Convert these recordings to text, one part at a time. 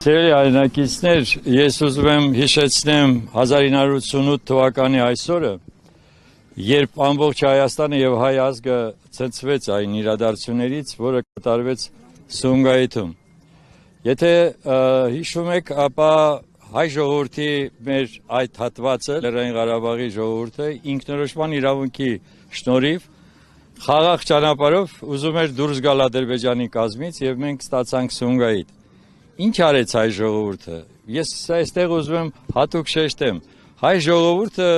Սիրելի հայրենակիցներ, ես ուզում եմ հիշեցնեմ 1988 թվականի այսօրը, երբ ամբողջ Հայաստանը եւ հայ ազգը ցնցվեց այն իրադարձություններից, որը կատարվեց Սումգայիթում։ Եթե հիշում եք, ապա հայ ժողովրդի մեր այդ հատվածը, Լեռնային Ղարաբաղի ժողովուրդը ինքնորոշման իրավունքի շնորհիվ խաղաղ ճանապարհով ուզում էր դուրս գալ Ադրբեջանի կազմից եւ մենք ստացանք Սումգայիթ։ Ինչ արեց հայ ժողովուրդը։ Ես այստեղ ուզում եմ հատուկ շեշտեմ։ Հայ ժողովուրդը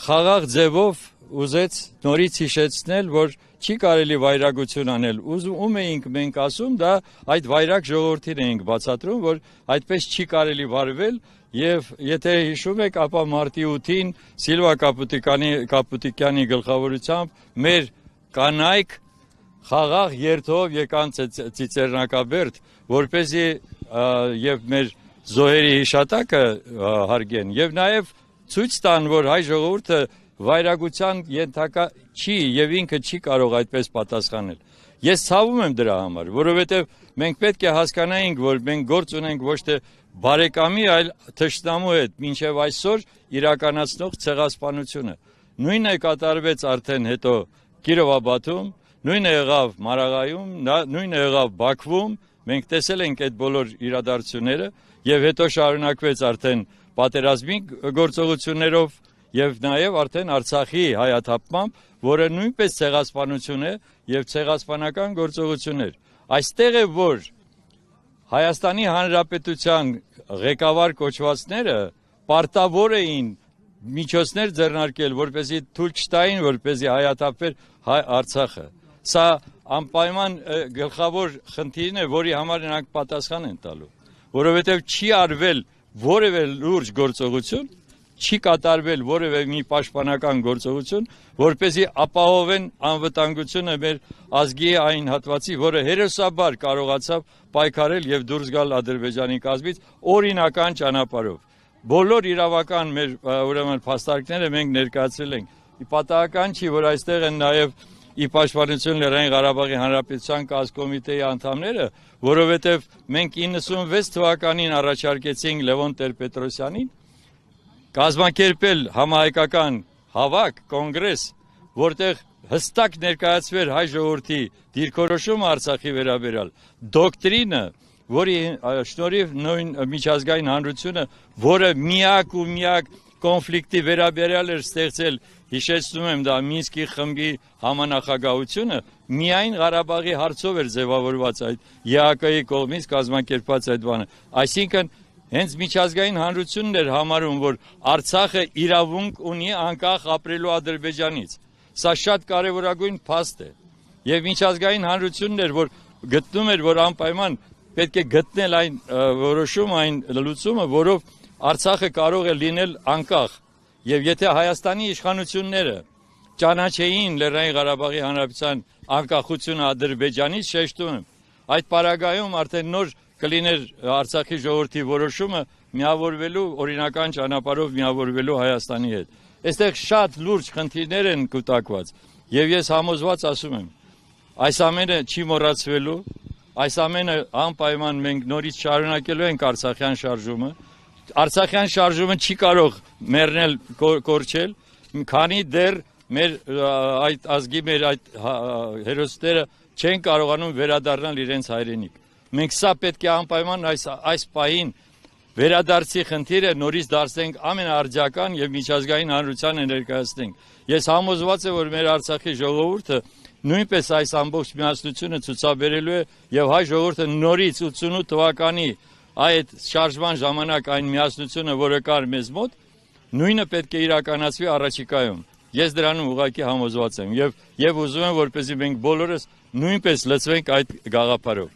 խաղաղ ձևով ուզեց նորից հիշեցնել, որ չի կարելի վայրագություն անել։ Ում էինք մենք ասում, դա այդ վայրագ ժողովրդին էինք բացատրում, որ այդպես չի կարելի վարվել եւ եթե հիշում եք, ապա մարտի 8-ին Սիլվա Կապուտիկյանի գլխավորությամբ մեր կանայք խաղաղ երթով եկան Ծիծեռնակաբերդ, որպեսզի եւ մեր զոհերի հիշատակը հարգեն եւ նաեւ ցույց տան, որ հայ ժողովուրդը վայրագության ենթակա չի եւ ինքը չի կարող այդպես պատասխանել։ Ես ցավում եմ դրա համար, որովհետեւ մենք պետք է հասկանայինք, որ մենք գործ ունենք ոչ թե բարեկամի, այլ թշնամու հետ մինչեւ այսօր իրականացնող ցեղասպանությունը։ Նույնը կատարվեց արդեն հետո Կիրովաբադում, նույնը եղավ Մարաղայում, նույնը եղավ Բաքվում, մենք տեսել ենք այդ բոլոր իրադարձությունները եւ հետո շարունակվեց արդեն պատերազմի գործողություններով եւ նաեւ արդեն Արցախի հայաթափմամբ, որը նույնպես ցեղասպանություն է եւ ցեղասպանական գործողություններ։ Այստեղ է որ Հայաստանի Հանրապետության ղեկավար կոչվածները պարտավոր էին միջոցներ ձեռնարկել, որպեսզի թույլ չտային, որպեսզի հայաթափվեր Արցախը։ Սա անպայման գլխավոր խնդիրն է, որի համար նրանք պատասխան են տալու, որովհետև չի արվել որևէ լուրջ գործողություն, չի կատարվել որևէ մի պաշտպանական գործողություն, որպեսզի ապահովեն անվտանգությունը մեր ազգի այն հատվածի, որը հերոսաբար կարողացավ պայքարել եւ դուրս գալ Ադրբեջանի կազմից օրինական ճանապարհով։ Բոլոր իրավական մեր ուրեմն փաստարկները մենք ներկայացրել ենք։ Պատահական չի, որ այստեղ են նաեւ ի պաշտպանություն Լեռնային Ղարաբաղի Հանրապետության կազմկոմիտեի անդամները, որովհետև մենք 96 թվականին առաջարկեցինք Լևոն Տեր-Պետրոսյանին կազմակերպել համահայկական հավաք, կոնգրես, որտեղ հստակ ներկայացվեր հայ ժողովրդի դիրքորոշումը Արցախի վերաբերյալ, դոկտրինը, որի շնորհիվ նույն միջազգային հանրությունը, որը միակ կոնֆլիկտի վերաբերյալ էր ստեղծել, հիշեցնում եմ դա Մինսկի խմբի համանախագահությունը, միայն Ղարաբաղի հարցով էր ձևավորված այդ ԵԱԿ-ի կողմից կազմակերպված այդ բանը։ Այսինքն հենց միջազգային հանրությունն էր համարում, որ Արցախը իրավունք ունի անկախ ապրելու Ադրբեջանից։ Սա շատ կարևորագույն փաստ է։ Եվ միջազգային հանրությունն էր, որ գտնում էր, որ անպայման պետք է գտնել այն որոշում, այն լուծումը, որով Արցախը կարող է լինել անկախ։ Եվ եթե Հայաստանի իշխանությունները ճանաչեին Լեռնային Ղարաբաղի Հանրապետության անկախությունը Ադրբեջանից, շեշտում եմ, այդ պարագայում արդեն նոր կլիներ Արցախի ժողովրդի որոշումը միավորվելու օրինական ճանապարհով միավորվելու Հայաստանի հետ։ Այստեղ շատ լուրջ խնդիրներ են կուտակված եւ ես համոզված ասում եմ, այս ամենը չի մոռացվելու, այս ամենը անպայման մենք նորից շարունակելու ենք Արցախյան շարժումը։ Արցախյան շարժումը չի կարող մեռնել կորչել, քանի դեռ մեր այդ ազգի մեր այդ հերոսները չեն կարողանում վերադառնալ իրենց հայրենիք։ Մենք սա պետք է անպայման այս պահին վերադարձի խնդիրը նորից դարձնենք ամենաարժական եւ միջազգային հանրությանը ներկայացնենք։ Ես համոզված եմ, որ մեր Արցախի ժողովուրդը նույնպես այս ամբողջ միասնությունը ցուցաբերելու է եւ հայ ժողովուրդը նորից 88 թվականի այդ շարժման ժամանակ այն միասնությունը, որը կար մեզ մոտ, նույնը պետք է իրականացվի առաջիկայում։ Ես դրանում ուղղակի համոզված եմ եւ ուզում եմ, որպեսզի մենք բոլորս նույնպես լծվենք այդ գաղափարով։